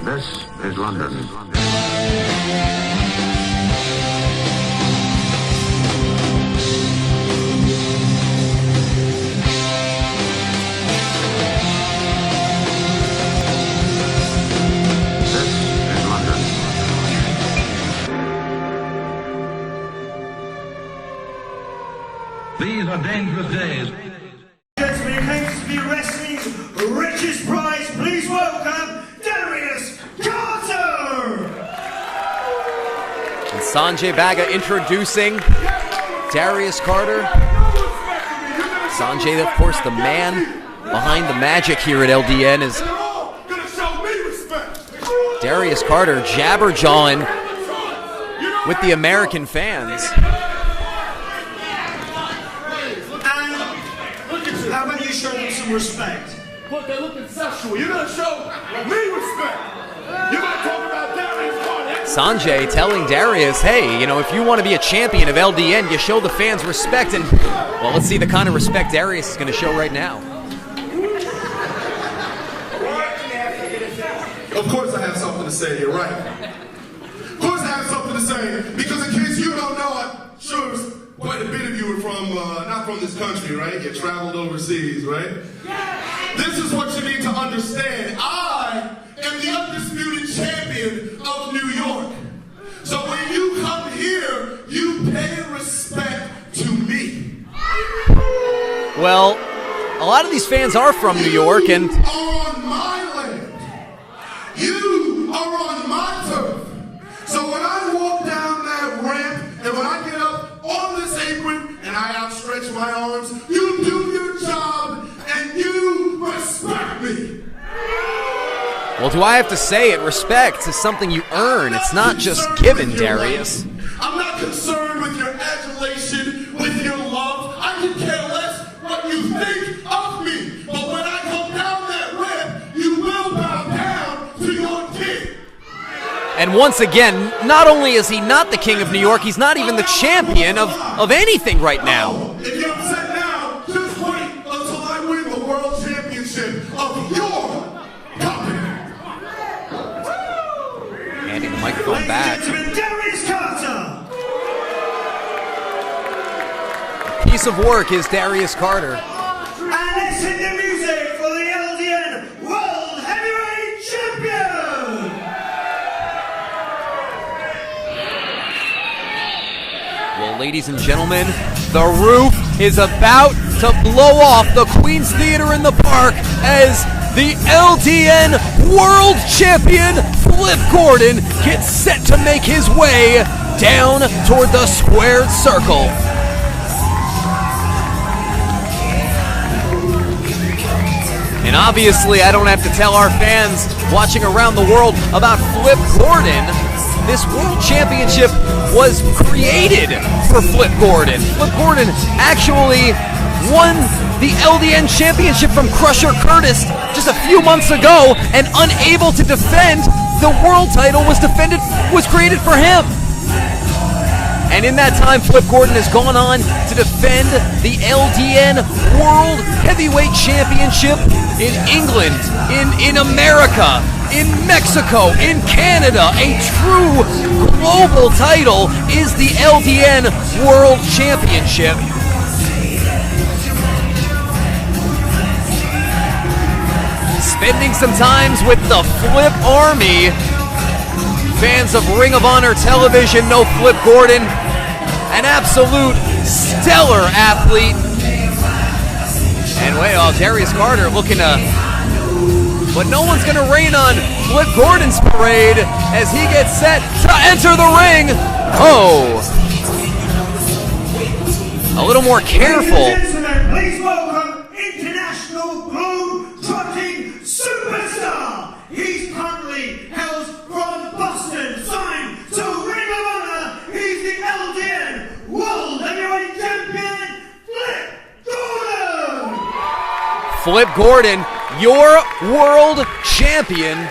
This is London. These are dangerous days. Gentlemen, who claims to be wrestling's richest prize, please welcome Darius Carter! And Sanjay Baga introducing Darius Carter. Sanjay, of course, the man behind the magic here at LDN, is Darius Carter jabber-jawing with the American fans. How about you show them some respect? Look, they're looking sexual. You're gonna show me respect. You're gonna talk about Darius Carter. Sanjay telling Darius, hey, you know, if you want to be a champion of LDN, you show the fans respect. And, well, let's see the kind of respect Darius is going to show right now. Of course I have something to say, you're right. Of course I have something to say, because in case you don't know, I'm sure quite a bit of you are from, not from this country, right? You traveled overseas, right? This is what you need to understand. I am the undisputed champion of New York. So when you come here, you pay respect to me. Well, a lot of these fans are from New York, and you are on my land. You are on my turf. So when I walk down that ramp, and when I get up on this apron, and I outstretch my arms, you do your job, and you respect me. well, do I have to say it? Respect is something you earn. It's not just given, Darius. I'm not concerned with your adulation, with your love. I can care less what you think of me. But when I come down that ramp, you will bow down to your king. And once again, not only is he not the king of New York, he's not even the champion of anything right now. If you're upset now, just wait until I win the world championship of your company. Handing the microphone back. Ladies and gentlemen, Darius Carter! Piece of work is Darius Carter. And let's hit the music for the LDN World Heavyweight Champion! Well, ladies and gentlemen, the roof is about to blow off the Queen's Theater in the Park as the LDN World Champion Flip Gordon gets set to make his way down toward the squared circle. And obviously, I don't have to tell our fans watching around the world about Flip Gordon. This World Championship was created for Flip Gordon. Flip Gordon actually won the LDN Championship from Crusher Curtis just a few months ago, and unable to defend the world title was created for him. And in that time, Flip Gordon has gone on to defend the LDN World Heavyweight Championship in England, in America, in Mexico, in Canada. A true global title is the LDN World Championship. Spending some times with the Flip Army. Fans of Ring of Honor television know Flip Gordon, an absolute stellar athlete. And Darius Carter looking to, but no one's going to rain on Flip Gordon's parade as he gets set to enter the ring. Oh, a little more careful. Ladies and gentlemen, please welcome international globe-trotting superstar. He's currently hails from Boston, signed to Ring of Honor. He's the LDN World Heavyweight Champion, Flip Gordon. Flip Gordon, your world champion.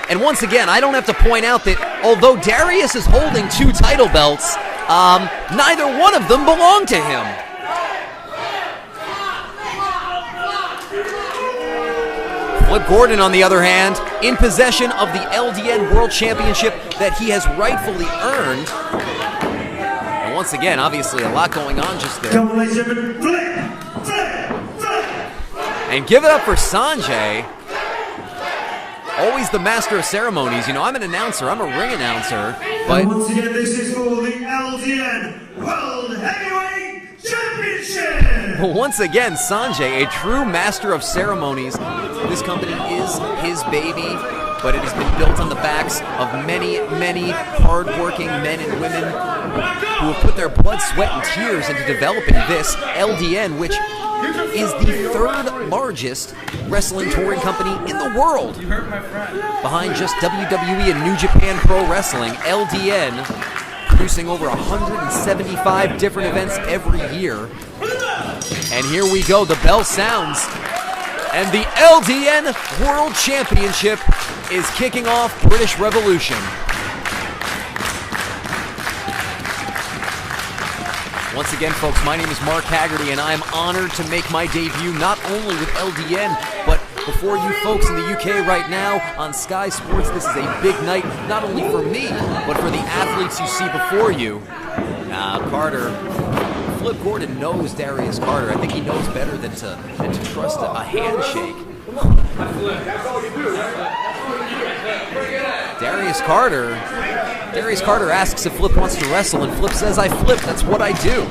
And once again, I don't have to point out that although Darius is holding 2 title belts, neither one of them belong to him. Flip Gordon, on the other hand, in possession of the LDN World Championship that he has rightfully earned. And once again, obviously a lot going on just there. Come on, ladies and gentlemen, flip. And give it up for Sanjay. Always the master of ceremonies. You know, I'm an announcer, I'm a ring announcer, but And once again, this is for the LDN World Heavyweight Championship. once again, Sanjay, a true master of ceremonies. This company is his baby, but it has been built on the backs of many, many hard-working men and women who have put their blood, sweat, and tears into developing this LDN, which is the third largest wrestling touring company in the world. Behind just WWE and New Japan Pro Wrestling, LDN producing over 175 different events every year. And here we go, the bell sounds, and the LDN World Championship is kicking off British Revolution. Once again, folks, my name is Mark Haggerty, and I am honored to make my debut not only with LDN, but before you folks in the UK right now on Sky Sports. This is a big night, not only for me, but for the athletes you see before you. Now, Carter, Flip Gordon knows Darius Carter. I think he knows better than to trust a handshake. Darius Carter asks if Flip wants to wrestle, and Flip says, I flip, that's what I do.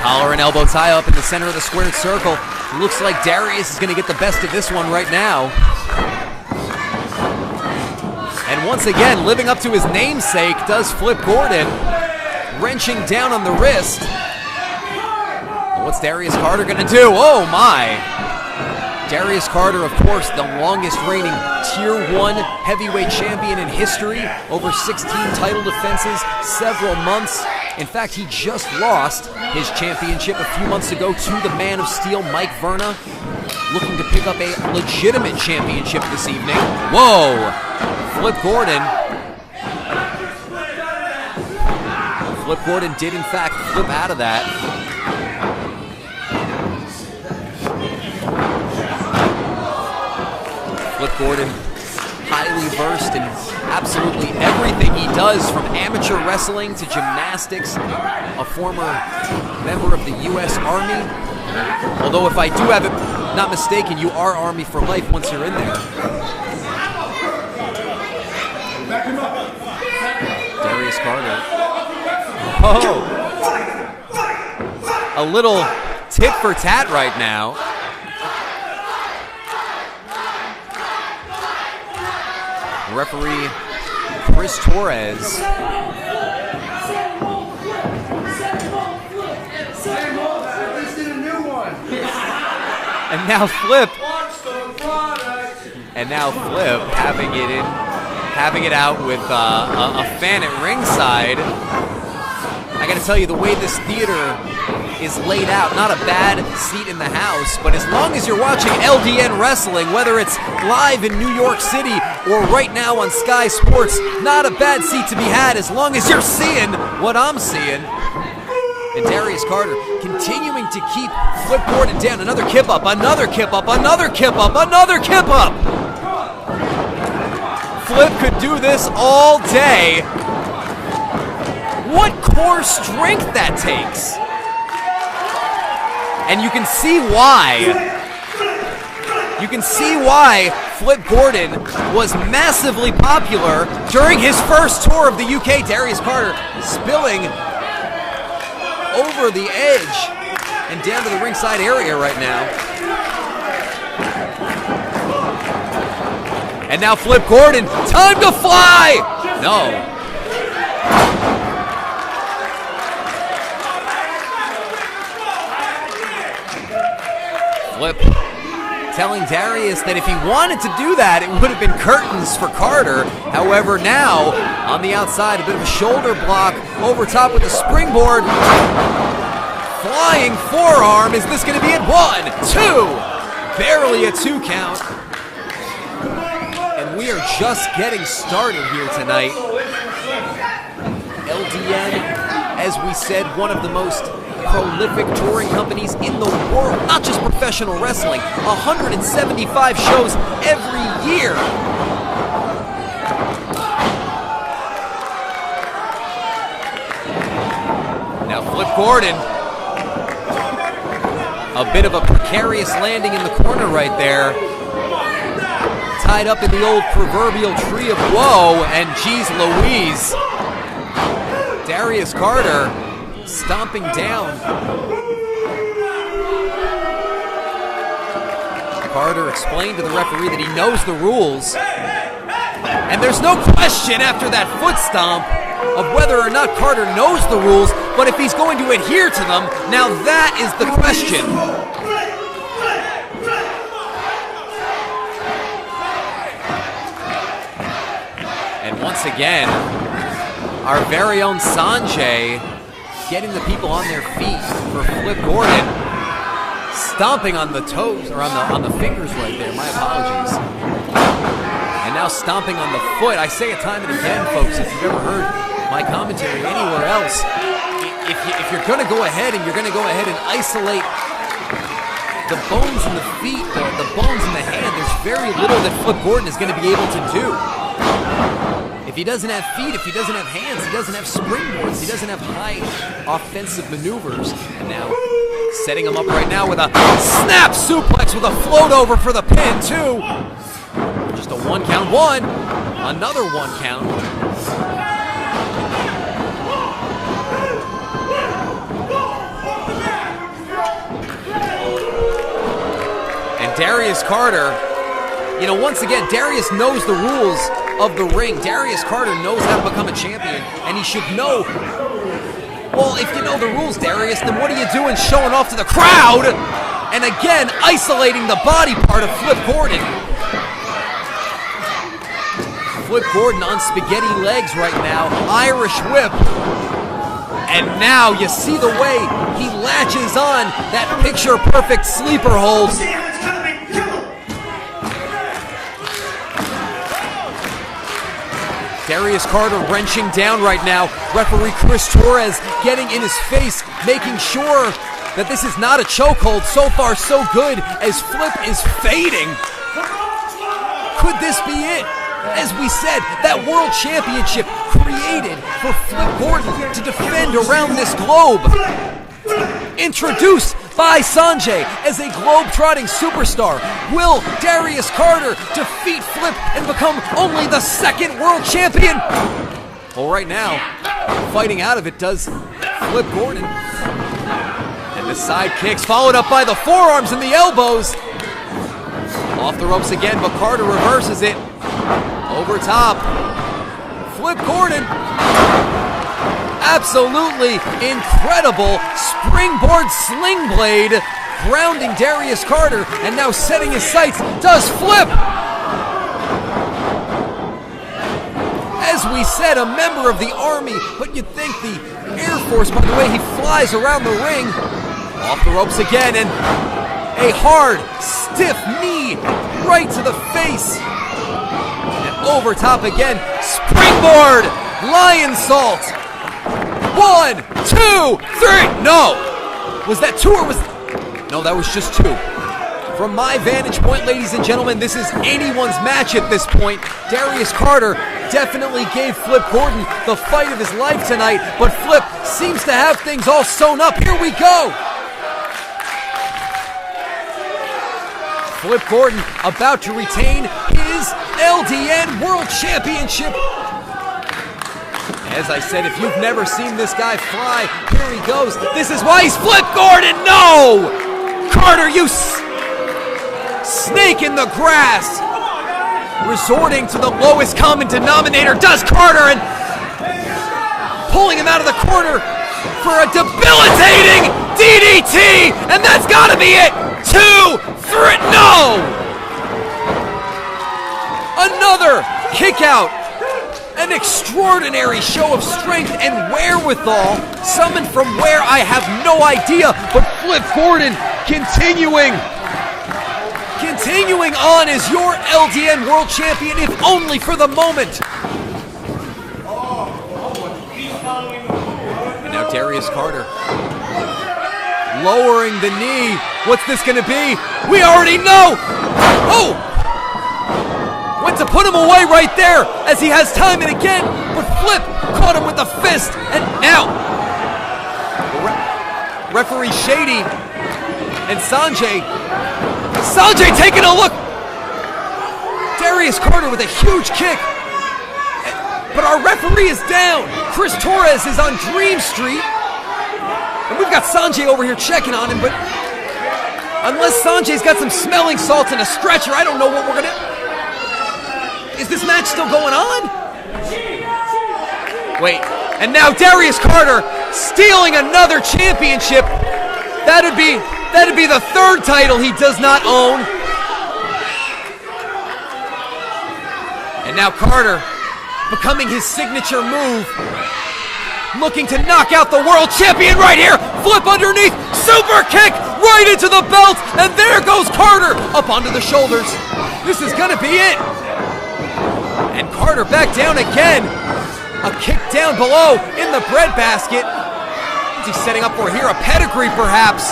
Collar and elbow tie up in the center of the squared circle. Looks like Darius is going to get the best of this one right now. And once again, living up to his namesake, does Flip Gordon, wrenching down on the wrist. What's Darius Carter going to do? Oh my! Darius Carter, of course, the longest reigning Tier 1 heavyweight champion in history. Over 16 title defenses, several months. In fact, he just lost his championship a few months ago to the Man of Steel, Mike Verna. Looking to pick up a legitimate championship this evening. Whoa! Flip Gordon. Flip Gordon did, in fact, flip out of that. Flip Gordon, highly versed in absolutely everything he does, from amateur wrestling to gymnastics, a former member of the U.S. Army. Although, if I do have it not mistaken, you are Army for life once you're in there. Darius Carter. Oh! A little tit for tat right now. Referee Chris Torres. And now Flip. having it out with a fan at ringside. I gotta tell you, the way this theater is laid out, not a bad seat in the house, but as long as you're watching LDN Wrestling, whether it's live in New York City or right now on Sky Sports, not a bad seat to be had as long as you're seeing what I'm seeing. And Darius Carter continuing to keep Flip Gordon down. Another kip up, another kip up, another kip up, another kip up. Flip could do this all day. What core strength that takes. And you can see why. You can see why Flip Gordon was massively popular during his first tour of the UK. Darius Carter spilling over the edge and down to the ringside area right now. And now Flip Gordon, time to fly! No. Flip telling Darius that if he wanted to do that, it would have been curtains for Carter. However, now, on the outside, a bit of a shoulder block over top with the springboard. Flying forearm. Is this going to be it? 1, 2. Barely a 2 count. And we are just getting started here tonight. LDN, as we said, one of the most prolific touring companies in the world, not just professional wrestling, 175 shows every year. Now Flip Gordon, a bit of a precarious landing in the corner right there. Tied up in the old proverbial tree of woe, and geez Louise, Darius Carter stomping down. Carter explained to the referee that he knows the rules, and there's no question after that foot stomp of whether or not Carter knows the rules, but if he's going to adhere to them, now that is the question. And once again, our very own Sanjay getting the people on their feet for Flip Gordon, stomping on the toes, or on the fingers right there, my apologies. And now stomping on the foot. I say it time and again, folks, if you've ever heard my commentary anywhere else, if you're going to go ahead and you're going to go ahead and isolate the bones in the feet, the bones in the hand, there's very little that Flip Gordon is going to be able to do. If he doesn't have feet, if he doesn't have hands, he doesn't have springboards, he doesn't have high offensive maneuvers. And now, setting him up right now with a snap suplex with a float over for the pin, too. Just a 1 count, one. Another 1 count. And Darius Carter, you know, once again, Darius knows the rules of the ring. Darius Carter knows how to become a champion, and he should know. Well, if you know the rules, Darius, then what are you doing showing off to the crowd? And again, isolating the body part of Flip Gordon. Flip Gordon on spaghetti legs right now. Irish whip. And now you see the way he latches on that picture-perfect sleeper hold. Darius Carter wrenching down right now. Referee Chris Torres getting in his face, making sure that this is not a chokehold. So far, so good, as Flip is fading. Could this be it? As we said, that World Championship created for Flip Gordon to defend around this globe. Introduced by Sanjay as a globe-trotting superstar. Will Darius Carter defeat Flip and become only the 2nd world champion? Well, right now, fighting out of it does Flip Gordon. And the side kicks followed up by the forearms and the elbows. Off the ropes again, but Carter reverses it. Over top. Flip Gordon. Absolutely incredible springboard sling blade, grounding Darius Carter, and now setting his sights, does Flip. As we said, a member of the Army, but you'd think the Air Force by the way he flies around the ring. Off the ropes again, and a hard, stiff knee right to the face. And over top again, springboard, lion salt. 1, 2, 3, no! Was that 2 or was... No, that was just 2. From my vantage point, ladies and gentlemen, this is anyone's match at this point. Darius Carter definitely gave Flip Gordon the fight of his life tonight, but Flip seems to have things all sewn up. Here we go! Flip Gordon about to retain his LDN World Championship. As I said, if you've never seen this guy fly, here he goes. This is why he's Flip Gordon. No! Carter, you snake in the grass. Resorting to the lowest common denominator, does Carter, and pulling him out of the corner for a debilitating DDT. And that's got to be it. 2, 3, no! Another kick out. An extraordinary show of strength and wherewithal, summoned from where I have no idea, but Flip Gordon continuing on as your LDN World Champion, if only for the moment. And now Darius Carter lowering the knee. What's this gonna be? We already know! Oh! Went to put him away right there as he has time and again, but Flip caught him with the fist, and now referee Shady and Sanjay taking a look. Darius Carter with a huge kick, but our referee is down. Chris Torres is on Dream Street, and we've got Sanjay over here checking on him, but unless Sanjay's got some smelling salts and a stretcher, I don't know what we're gonna... Is this match still going on? Wait, and now Darius Carter stealing another championship. That'd be the third title he does not own. And now Carter becoming his signature move, looking to knock out the world champion right here. Flip underneath, super kick right into the belt, and there goes Carter up onto the shoulders. This is gonna be it. And Carter back down again. A kick down below in the breadbasket. Is he setting up for here? A pedigree perhaps.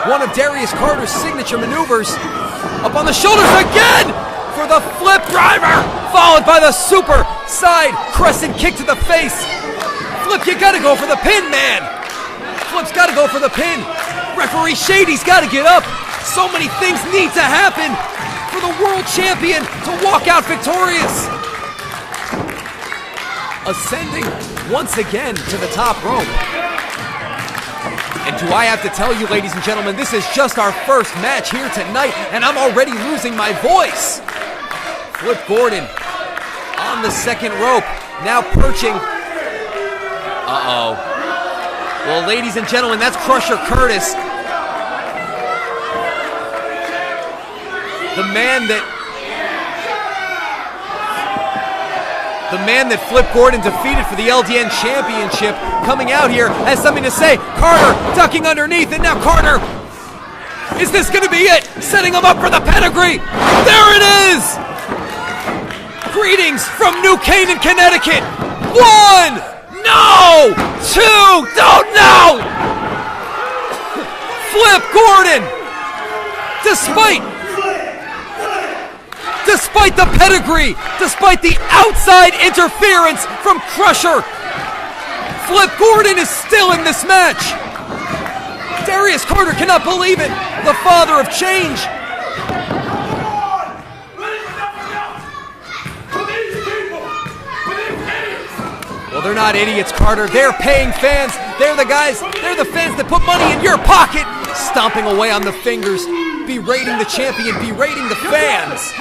One of Darius Carter's signature maneuvers. Up on the shoulders again for the flip driver, followed by the super side crescent kick to the face. Flip, you gotta go for the pin, man. Flip's gotta go for the pin. Referee Shady's gotta get up. So many things need to happen for the world champion to walk out victorious. Ascending once again to the top rope. And do I have to tell you, ladies and gentlemen, this is just our first match here tonight, and I'm already losing my voice. Flip Gordon on the second rope, now perching. Uh-oh. Well, ladies and gentlemen, that's Crusher Curtis. The man that Flip Gordon defeated for the LDN Championship, coming out here has something to say. Carter ducking underneath, and now Carter. Is this going to be it? Setting him up for the pedigree. There it is! Greetings from New Canaan, Connecticut. 1, no! 2, don't know! Flip Gordon, despite the pedigree, despite the outside interference from Crusher, Flip Gordon is still in this match. Darius Carter cannot believe it. The father of change. Well, they're not idiots, Carter. They're paying fans. They're the guys, they're the fans that put money in your pocket. Stomping away on the fingers, berating the champion, berating the fans.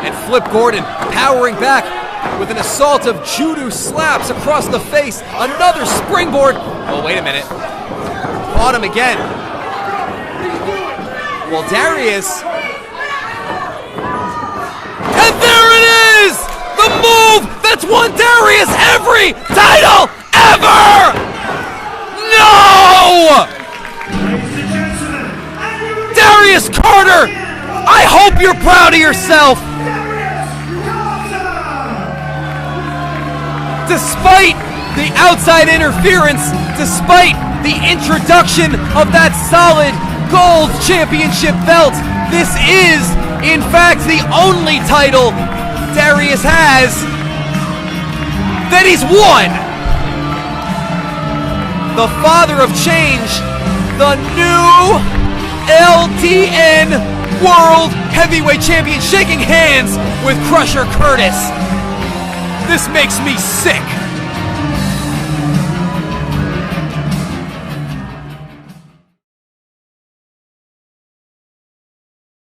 And Flip Gordon powering back with an assault of judo slaps across the face. Another springboard. Oh, wait a minute. Caught him again. Well, Darius. And there it is! The move that's won Darius every title ever! No! Darius Carter! I hope you're proud of yourself! Despite the outside interference, despite the introduction of that solid gold championship belt, this is, in fact, the only title Darius has that he's won. The father of change, the new LDN World Heavyweight Champion, shaking hands with Crusher Curtis. This makes me sick.